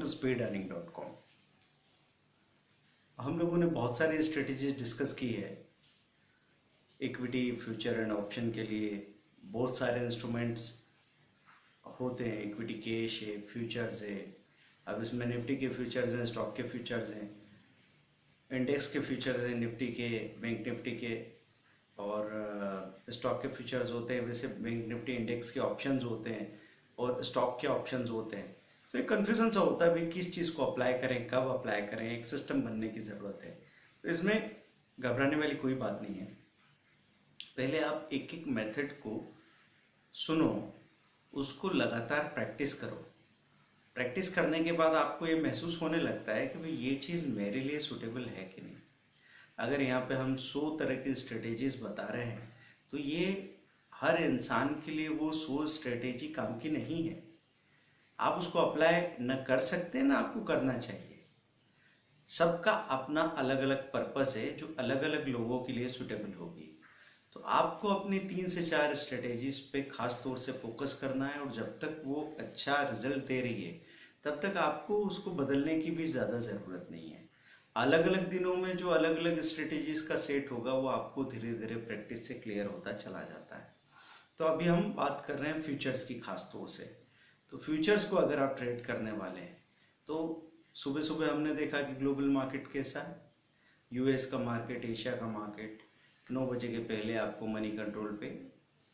To speedearning.com। हम लोगों ने बहुत सारी स्ट्रेटेजीज डिस्कस की है। इक्विटी, फ्यूचर एंड ऑप्शन के लिए बहुत सारे इंस्ट्रूमेंट्स होते हैं। इक्विटी के शेप फ्यूचर्स है, अब इसमें निफ्टी के फ्यूचर्स हैं, स्टॉक के फ्यूचर्स हैं, इंडेक्स के फ्यूचर्स हैं, निफ्टी के, बैंक निफ्टी के और स्टॉक के फ्यूचर्स होते हैं। वैसे बैंक निफ्टी इंडेक्स के ऑप्शंस होते हैं और स्टॉक के ऑप्शंस होते हैं। तो एक कन्फ्यूजन सा होता है भाई किस चीज़ को अप्लाई करें, कब अप्लाई करें, एक सिस्टम बनने की ज़रूरत है। तो इसमें घबराने वाली कोई बात नहीं है। पहले आप एक एक मेथड को सुनो, उसको लगातार प्रैक्टिस करो। प्रैक्टिस करने के बाद आपको ये महसूस होने लगता है कि भाई ये चीज़ मेरे लिए सूटेबल है कि नहीं। अगर यहाँ पे हम 100 तरह की स्ट्रेटेजीज बता रहे हैं तो ये हर इंसान के लिए वो 100 स्ट्रेटेजी काम की नहीं है। आप उसको अप्लाई न कर सकते ना आपको करना चाहिए। सबका अपना अलग अलग पर्पस है जो अलग अलग लोगों के लिए सूटेबल होगी। तो आपको अपनी 3 से 4 स्ट्रेटेजीज पे खास तौर से फोकस करना है और जब तक वो अच्छा रिजल्ट दे रही है तब तक आपको उसको बदलने की भी ज़्यादा ज़रूरत नहीं है। अलग अलग दिनों में जो अलग अलग स्ट्रेटेजीज का सेट होगा वो आपको धीरे धीरे प्रैक्टिस से क्लियर होता चला जाता है। तो अभी हम बात कर रहे हैं फ्यूचर्स की खास तौर से। तो फ्यूचर्स को अगर आप ट्रेड करने वाले हैं तो सुबह सुबह हमने देखा कि ग्लोबल मार्केट कैसा है, यूएस का मार्केट, एशिया का मार्केट। 9 बजे के पहले आपको मनी कंट्रोल पे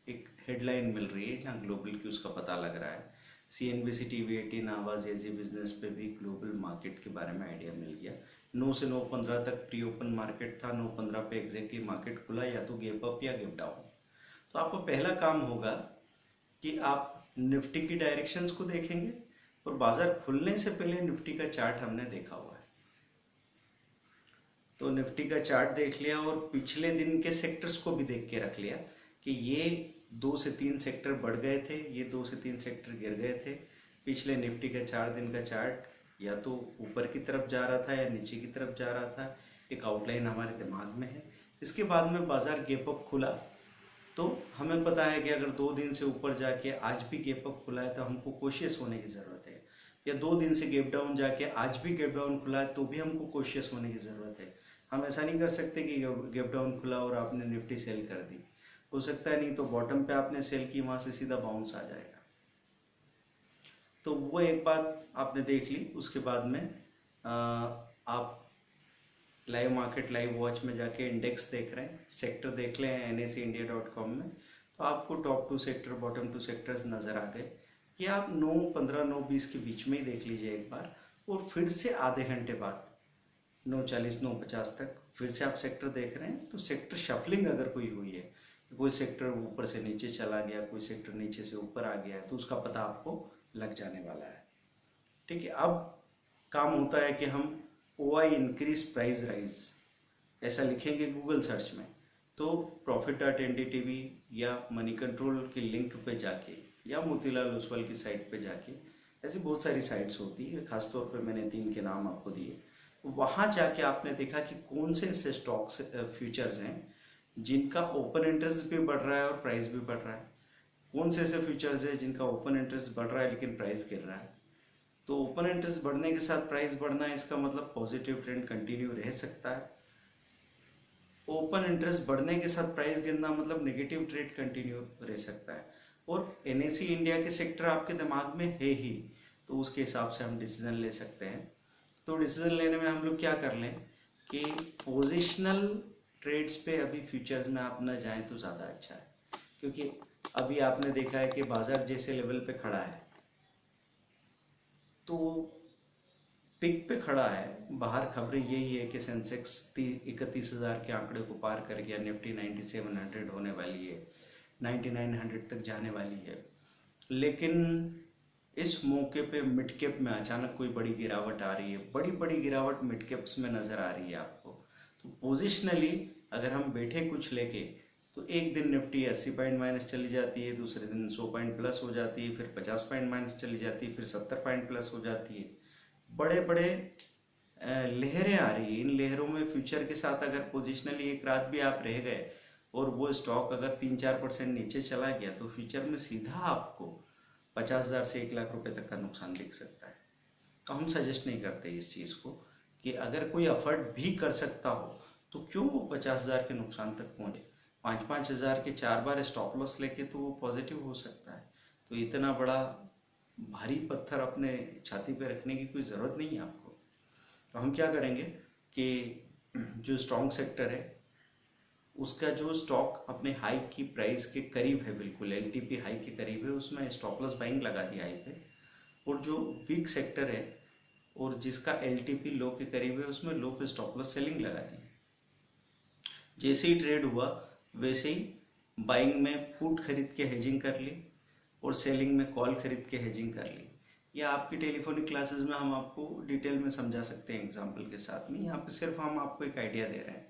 एक हेडलाइन मिल रही है जहाँ ग्लोबल की उसका पता लग रहा है। CNBC TV 18 आवाज एजी बिजनेस पे भी ग्लोबल मार्केट के बारे में आइडिया मिल गया। 9 से 9:15 तक प्री ओपन मार्केट था। 9:15 पे एग्जैक्टली मार्केट खुला, या तो गैप अप या गैप डाउन। तो आपका पहला काम होगा कि आप निफ्टी की डायरेक्शंस को देखेंगे और बाजार खुलने से पहले निफ्टी का चार्ट हमने देखा हुआ है। तो निफ्टी का चार्ट देख लिया और पिछले दिन के सेक्टर्स को भी देख के रख लिया कि ये 2 से 3 सेक्टर बढ़ गए थे, ये 2 से 3 सेक्टर गिर गए थे। पिछले निफ्टी का 4 दिन का चार्ट या तो ऊपर की तरफ जा रहा था या नीचे की तरफ जा रहा था। एक आउटलाइन हमारे दिमाग में है। इसके बाद में बाजार गैप अप खुला तो हमें पता है कि अगर 2 दिन से ऊपर जाके आज भी गैप अप खुला है तो हमको कोशियस होने की ज़रूरत है, या 2 दिन से गैप डाउन जाके आज भी गैप डाउन खुला है तो भी हमको कोशियस होने की ज़रूरत है। हम ऐसा नहीं कर सकते कि गैप डाउन खुला और आपने निफ्टी सेल कर दी। हो सकता है नहीं तो बॉटम पे आपने सेल की, वहाँ से सीधा बाउंस आ जाएगा। तो वो एक बात आपने देख ली। उसके बाद में आप लाइव मार्केट लाइव वॉच में जाके इंडेक्स देख रहे हैं, सेक्टर देख लें NSEindia.com में, तो आपको टॉप 2 सेक्टर, बॉटम 2 सेक्टर्स नज़र आ गए। कि आप 9:15 9:20 के बीच में ही देख लीजिए एक बार, और फिर से आधे घंटे बाद 9:40 9:50 तक फिर से आप सेक्टर देख रहे हैं। तो सेक्टर शफलिंग अगर कोई हुई है, कोई सेक्टर ऊपर से नीचे चला गया, कोई सेक्टर नीचे से ऊपर आ गया है, तो उसका पता आपको लग जाने वाला है। ठीक है, अब काम होता है कि हम OI इंक्रीज प्राइस राइज ऐसा लिखेंगे गूगल सर्च में, तो profit.NDTV या मनी कंट्रोल की लिंक पे जाके या मोतीलाल ओसवाल की साइट पे जाके, ऐसी बहुत सारी साइट्स होती है, खासतौर पे मैंने 3 के नाम आपको दिए। वहाँ जाके आपने देखा कि कौन से ऐसे स्टॉक्स फ्यूचर्स हैं जिनका ओपन इंटरेस्ट भी बढ़ रहा है और प्राइस भी बढ़ रहा है। कौन से ऐसे फ्यूचर्स है जिनका ओपन इंटरेस्ट बढ़ रहा है लेकिन प्राइस गिर रहा है। तो ओपन इंटरेस्ट बढ़ने के साथ प्राइस बढ़ना है, इसका मतलब पॉजिटिव ट्रेंड कंटिन्यू रह सकता है। ओपन इंटरेस्ट बढ़ने के साथ प्राइस गिरना मतलब नेगेटिव ट्रेड कंटिन्यू रह सकता है। और NSE इंडिया के सेक्टर आपके दिमाग में है ही, तो उसके हिसाब से हम डिसीजन ले सकते हैं। तो डिसीजन लेने में हम लोग क्या कर लें कि पोजिशनल ट्रेड्स पे अभी फ्यूचर्स में आप न जाएं तो ज़्यादा अच्छा है। क्योंकि अभी आपने देखा है कि बाजार जैसे लेवल पे खड़ा है तो पिक पे खड़ा है। बाहर खबरें यही है कि सेंसेक्स 31,000 के आंकड़े को पार कर गया, निफ्टी 9700 होने वाली है, 9900 तक जाने वाली है। लेकिन इस मौके पे मिड कैप में अचानक कोई बड़ी गिरावट आ रही है, बड़ी बड़ी गिरावट मिड कैप्स में नजर आ रही है आपको। तो पोजिशनली अगर हम बैठे कुछ लेके तो एक दिन निफ्टी 80 पॉइंट माइनस चली जाती है, दूसरे दिन 100 पॉइंट प्लस हो जाती है, फिर 50 पॉइंट माइनस चली जाती है, फिर 70 पॉइंट प्लस हो जाती है। बड़े बड़े लहरें आ रही है। इन लहरों में फ्यूचर के साथ अगर पोजिशनली एक रात भी आप रह गए और वो स्टॉक अगर 3-4% नीचे चला गया तो फ्यूचर में सीधा आपको 50,000 से 1 लाख रुपए तक का नुकसान दिख सकता है। तो हम सजेस्ट नहीं करते इस चीज़ को कि अगर कोई अफोर्ड भी कर सकता हो तो क्यों वो 50,000 के नुकसान तक पहुंचे। 5-5 हज़ार के 4 बार स्टॉप लॉस लेके तो वो पॉजिटिव हो सकता है। तो इतना बड़ा भारी पत्थर अपने छाती पे रखने की कोई ज़रूरत नहीं है आपको। तो हम क्या करेंगे कि जो स्ट्रॉन्ग सेक्टर है उसका जो स्टॉक अपने हाई की प्राइस के करीब है, बिल्कुल एलटीपी हाई के करीब है, उसमें स्टॉप लॉस बाइंग लगा दिया हाई पे। और जो वीक सेक्टर है और जिसका एलटीपी लो के करीब है उसमें लो पे स्टॉप लॉस सेलिंग लगा दी। जैसे ही ट्रेड हुआ वैसे ही बाइंग में पुट खरीद के हेजिंग कर ली और सेलिंग में कॉल खरीद के हेजिंग कर ली। या आपकी टेलीफोनिक क्लासेस में हम आपको डिटेल में समझा सकते हैं एग्जाम्पल के साथ में, यहाँ पे सिर्फ हम आपको एक आइडिया दे रहे हैं।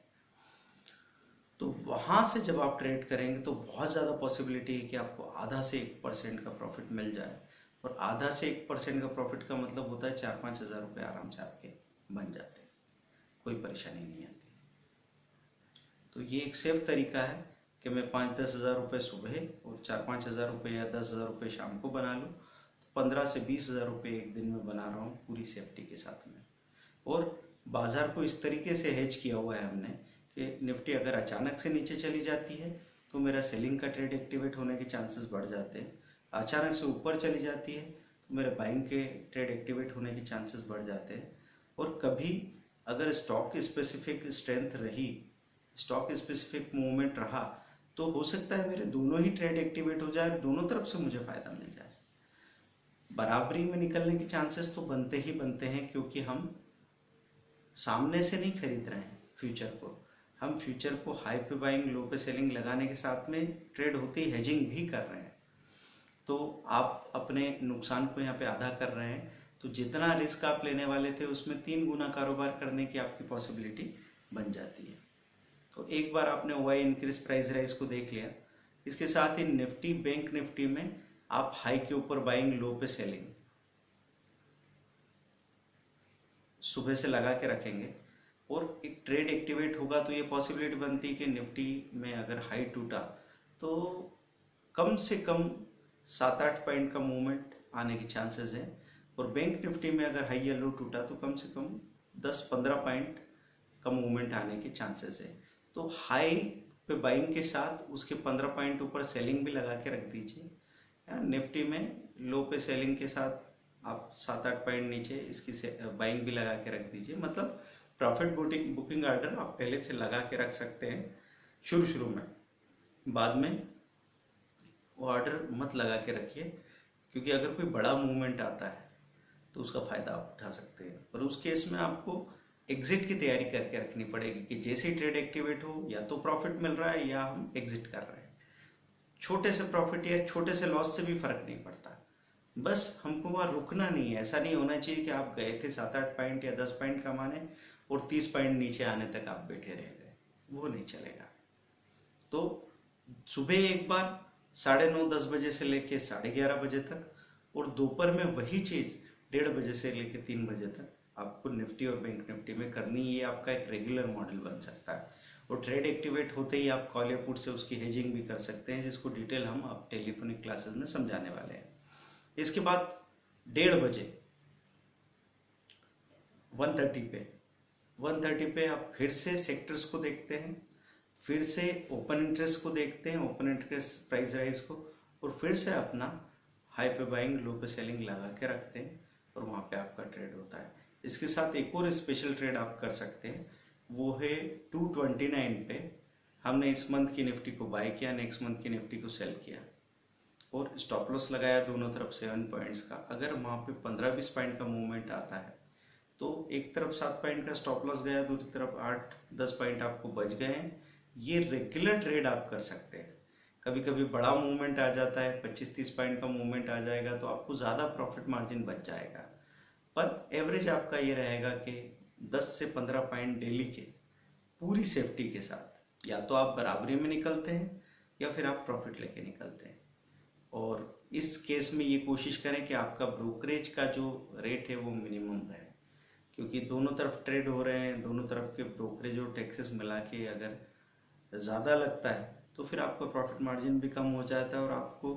तो वहां से जब आप ट्रेड करेंगे तो बहुत ज़्यादा पॉसिबिलिटी है कि आपको आधा से 1% का प्रॉफिट मिल जाए। और आधा से 1% का प्रॉफिट का मतलब होता है 4-5 हज़ार रुपये आराम से आपके बन जाते हैं, कोई परेशानी नहीं आती। तो ये एक सेफ तरीका है कि मैं 5-10 हज़ार रुपये सुबह और 4-5 हज़ार रुपये या 10 हज़ार रुपये शाम को बना लूँ। तो 15 से 20 हज़ार रुपये एक दिन में बना रहा हूँ पूरी सेफ्टी के साथ में। और बाजार को इस तरीके से हेज किया हुआ है हमने कि निफ्टी अगर अचानक से नीचे चली जाती है तो मेरा सेलिंग का ट्रेड एक्टिवेट होने के चांसेस बढ़ जाते हैं। अचानक से ऊपर चली जाती है तो मेरे बाइंग के ट्रेड एक्टिवेट होने के चांसेस बढ़ जाते हैं। और कभी अगर स्टॉक स्पेसिफिक स्ट्रेंथ रही, स्टॉक स्पेसिफिक मूवमेंट रहा, तो हो सकता है मेरे दोनों ही ट्रेड एक्टिवेट हो जाए, दोनों तरफ से मुझे फायदा मिल जाए। बराबरी में निकलने के चांसेस तो बनते ही बनते हैं, क्योंकि हम सामने से नहीं खरीद रहे हैं फ्यूचर को, हम फ्यूचर को हाई पे बाइंग लो पे सेलिंग लगाने के साथ में ट्रेड होते ही हेजिंग भी कर रहे हैं। तो आप अपने नुकसान को यहाँ पे आधा कर रहे हैं। तो जितना रिस्क आप लेने वाले थे उसमें 3 गुना कारोबार करने की आपकी पॉसिबिलिटी बन जाती है। तो एक बार आपने वाई इंक्रीज प्राइस राइज को देख लिया। इसके साथ ही निफ्टी बैंक निफ्टी में आप हाई के ऊपर बाइंग लो पे सेलिंग सुबह से लगा के रखेंगे और एक ट्रेड एक्टिवेट होगा तो ये पॉसिबिलिटी बनती है कि निफ्टी में अगर हाई टूटा तो कम से कम 7-8 पॉइंट का मूवमेंट आने के चांसेस है। और बैंक निफ्टी में अगर हाई या लो टूटा तो कम से कम 10-15 पॉइंट का मूवमेंट आने के चांसेस है। तो हाई पे बाइंग के साथ उसके 15 पॉइंट ऊपर सेलिंग भी लगा के रख दीजिए। निफ्टी में लो पे सेलिंग के साथ आप 7-8 पॉइंट नीचे इसकी बाइंग भी लगा के रख दीजिए। मतलब प्रॉफिट बुकिंग ऑर्डर आप पहले से लगा के रख सकते हैं शुरू में, बाद में वो ऑर्डर मत लगा के रखिए, क्योंकि अगर कोई बड़ा मूवमेंट आता है तो उसका फायदा आप उठा सकते हैं। पर उस केस में आपको एग्जिट की तैयारी करके रखनी पड़ेगी कि जैसे ही ट्रेड एक्टिवेट हो या तो प्रॉफिट मिल रहा है या हम एग्जिट कर रहे हैं। छोटे से प्रॉफिट या छोटे से लॉस से भी फर्क नहीं पड़ता, बस हमको वहां रुकना नहीं है। ऐसा नहीं होना चाहिए कि आप गए थे 7-8 पॉइंट या 10 पॉइंट कमाने और 30 पॉइंट नीचे आने तक आप बैठे रह गए, वो नहीं चलेगा। तो सुबह एक बार 9:30-10 बजे से लेके 11:30 बजे तक, और दोपहर में वही चीज 1:30 बजे से लेके 3 बजे तक आपको निफ्टी और बैंक निफ्टी में करनी। ये आपका एक रेगुलर मॉडल बन सकता है। और ट्रेड एक्टिवेट होते ही आप कॉल या पुट से उसकी हेजिंग भी कर सकते हैं, जिसको डिटेल हम आप टेलीफोनिक क्लासेस में समझाने वाले हैं। इसके बाद 1:30 बजे 1:30 पे आप फिर से सेक्टर्स को देखते हैं, फिर से ओपन इंटरेस्ट को देखते हैं, ओपन इंटरेस्ट प्राइस राइज को, और फिर से अपना हाई पे बाइंग लो पे सेलिंग लगा के रखते हैं और वहां पे आपका ट्रेड होता है। इसके साथ एक और स्पेशल ट्रेड आप कर सकते हैं, वो है 229 पे हमने इस मंथ की निफ्टी को बाय किया, नेक्स्ट मंथ की निफ्टी को सेल किया और स्टॉप लॉस लगाया दोनों तरफ 7 पॉइंट्स का। अगर वहां पे 15-20 पॉइंट का मूवमेंट आता है तो एक तरफ 7 पॉइंट का स्टॉप लॉस गया, दूसरी तरफ 8-10 पॉइंट आपको बच गए हैं। ये रेगुलर ट्रेड आप कर सकते हैं। कभी कभी बड़ा मूवमेंट आ जाता है, 25-30 पॉइंट का मूवमेंट आ जाएगा तो आपको ज्यादा प्रॉफिट मार्जिन बच जाएगा। पर एवरेज आपका ये रहेगा कि 10 से 15 पॉइंट डेली के पूरी सेफ्टी के साथ, या तो आप बराबरी में निकलते हैं या फिर आप प्रॉफिट लेके निकलते हैं। और इस केस में ये कोशिश करें कि आपका ब्रोकरेज का जो रेट है वो मिनिमम रहे, क्योंकि दोनों तरफ ट्रेड हो रहे हैं, दोनों तरफ के ब्रोकरेज और टैक्सेस मिला के अगर ज़्यादा लगता है तो फिर आपका प्रॉफिट मार्जिन भी कम हो जाता है और आपको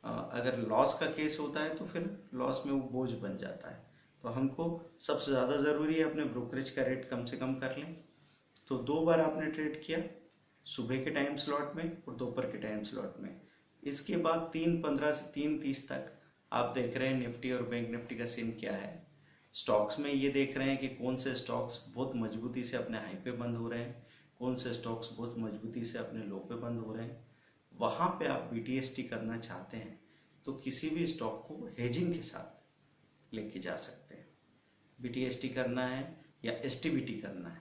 अगर लॉस का केस होता है तो फिर लॉस में वो बोझ बन जाता है। तो तो हमको सबसे ज़्यादा ज़रूरी है अपने ब्रोकरेज का रेट कम से कम कर लें। तो 2 बार आपने ट्रेड किया, सुबह के टाइम स्लॉट में और दोपहर के टाइम स्लॉट में। इसके बाद 3:15 से 3:30 तक आप देख रहे हैं निफ्टी और बैंक निफ्टी का सीन क्या है। स्टॉक्स में ये देख रहे हैं कि कौन से स्टॉक्स बहुत मजबूती से अपने हाई पे बंद हो रहे हैं, कौन से स्टॉक्स बहुत मजबूती से अपने लो पे बंद हो रहे हैं। वहां पे आप BTST करना चाहते हैं तो किसी भी स्टॉक को हेजिंग के साथ लेके जा सकते हैं। BTST करना है या STBT करना है,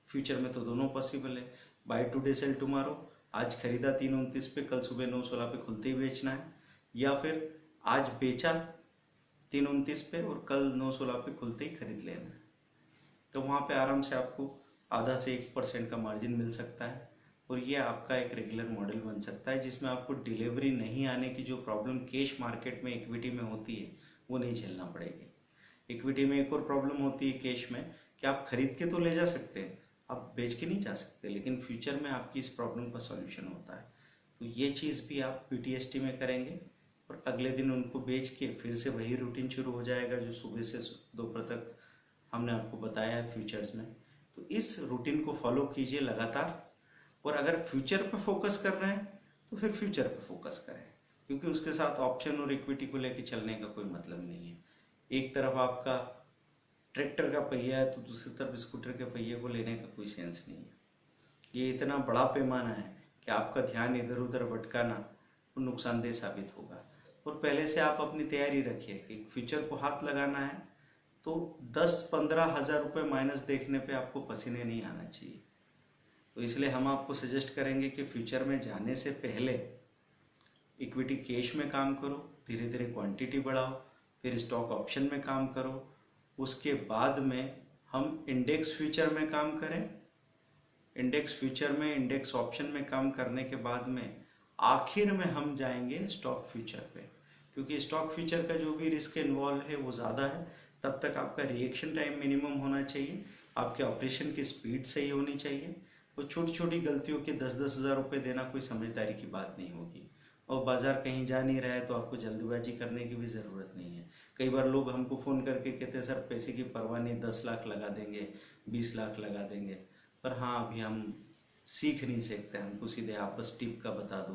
फ्यूचर में तो दोनों पॉसिबल है। बाय टुडे सेल टुमारो, आज खरीदा 3:29 पे, कल सुबह 9:16 पे खुलते ही बेचना है, या फिर आज बेचा 3:29 पे और कल 9:16 पे खुलते ही खरीद लेना है। तो वहां पे आराम से आपको आधा से 1% का मार्जिन मिल सकता है और ये आपका एक रेगुलर मॉडल बन सकता है जिसमें आपको डिलीवरी नहीं आने की जो प्रॉब्लम कैश मार्केट में इक्विटी में होती है वो नहीं झेलना पड़ेगी। इक्विटी में एक और प्रॉब्लम होती है कैश में कि आप खरीद के तो ले जा सकते हैं, आप बेच के नहीं जा सकते, लेकिन फ्यूचर में आपकी इस प्रॉब्लम का सॉल्यूशन होता है। तो ये चीज़ भी आप BTST में करेंगे और अगले दिन उनको बेच के फिर से वही रूटीन शुरू हो जाएगा जो सुबह से दोपहर तक हमने आपको बताया है फ्यूचर्स में। तो इस रूटीन को फॉलो कीजिए लगातार, और अगर फ्यूचर पे फोकस कर रहे हैं तो फिर फ्यूचर पे फोकस करें, क्योंकि उसके साथ ऑप्शन और इक्विटी को लेके चलने का कोई मतलब नहीं है। एक तरफ आपका ट्रैक्टर का पहिया है तो दूसरी तरफ स्कूटर के पहिए को लेने का कोई सेंस नहीं है। ये इतना बड़ा पैमाना है कि आपका ध्यान इधर उधर भटकाना वो नुकसानदेह साबित होगा। और पहले से आप अपनी तैयारी रखिए कि फ्यूचर को हाथ लगाना है तो 10-15 हज़ार रुपये माइनस देखने पे आपको पसीने नहीं आना चाहिए। तो इसलिए हम आपको सजेस्ट करेंगे कि फ्यूचर में जाने से पहले इक्विटी कैश में काम करो, धीरे धीरे क्वांटिटी बढ़ाओ, फिर स्टॉक ऑप्शन में काम करो, उसके बाद में हम इंडेक्स फ्यूचर में काम करें। इंडेक्स फ्यूचर में, इंडेक्स ऑप्शन में काम करने के बाद में आखिर में हम जाएंगे स्टॉक फ्यूचर पे, क्योंकि स्टॉक फ्यूचर का जो भी रिस्क इन्वॉल्व है वो ज़्यादा है। तब तक आपका रिएक्शन टाइम मिनिमम होना चाहिए, आपके ऑपरेशन की स्पीड सही होनी चाहिए, और छोटी छोटी गलतियों के 10-10 हज़ार रुपये देना कोई समझदारी की बात नहीं होगी। और बाजार कहीं जा नहीं रहा है तो आपको जल्दबाजी करने की भी ज़रूरत नहीं है। कई बार लोग हमको फ़ोन करके कहते हैं सर पैसे की परवाह नहीं, 10 लाख लगा देंगे, 20 लाख लगा देंगे। पर हाँ, अभी हम सीख नहीं सकते, हमको सीधे आप बस टिप का बता दो।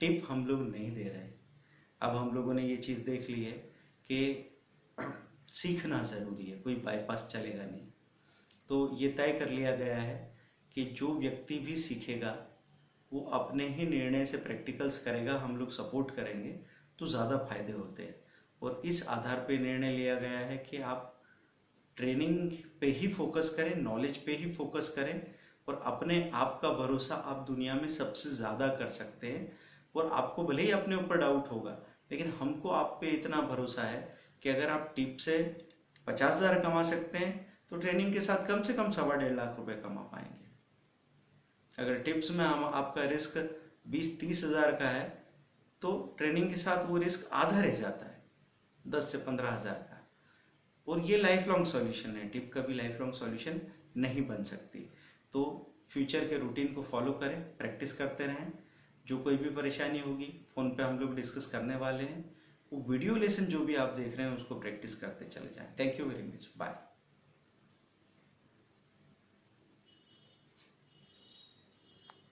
टिप हम लोग नहीं दे रहे। अब हम लोगों ने ये चीज़ देख ली है कि सीखना ज़रूरी है, कोई बाईपास चलेगा नहीं। तो ये तय कर लिया गया है कि जो व्यक्ति भी सीखेगा वो अपने ही निर्णय से प्रैक्टिकल्स करेगा, हम लोग सपोर्ट करेंगे तो ज़्यादा फायदे होते हैं। और इस आधार पे निर्णय लिया गया है कि आप ट्रेनिंग पे ही फोकस करें, नॉलेज पे ही फोकस करें, और अपने आप का भरोसा आप दुनिया में सबसे ज़्यादा कर सकते हैं। और आपको भले ही अपने ऊपर डाउट होगा, लेकिन हमको आप पे इतना भरोसा है कि अगर आप टिप से 50,000 कमा सकते हैं तो ट्रेनिंग के साथ कम से कम 1.25 लाख रुपए कमा पाएंगे। अगर टिप्स में हम आपका रिस्क 20-30 हज़ार का है तो ट्रेनिंग के साथ वो रिस्क आधा रह जाता है, 10 से 15 हज़ार का। और ये लाइफ लॉन्ग सॉल्यूशन है, टिप कभी लाइफ लॉन्ग सॉल्यूशन नहीं बन सकती। तो फ्यूचर के रूटीन को फॉलो करें, प्रैक्टिस करते रहें। जो कोई भी परेशानी होगी फोन पे हम लोग डिस्कस करने वाले हैं। वो वीडियो लेसन जो भी आप देख रहे हैं उसको प्रैक्टिस करते चले जाएं। Thank you very much, bye.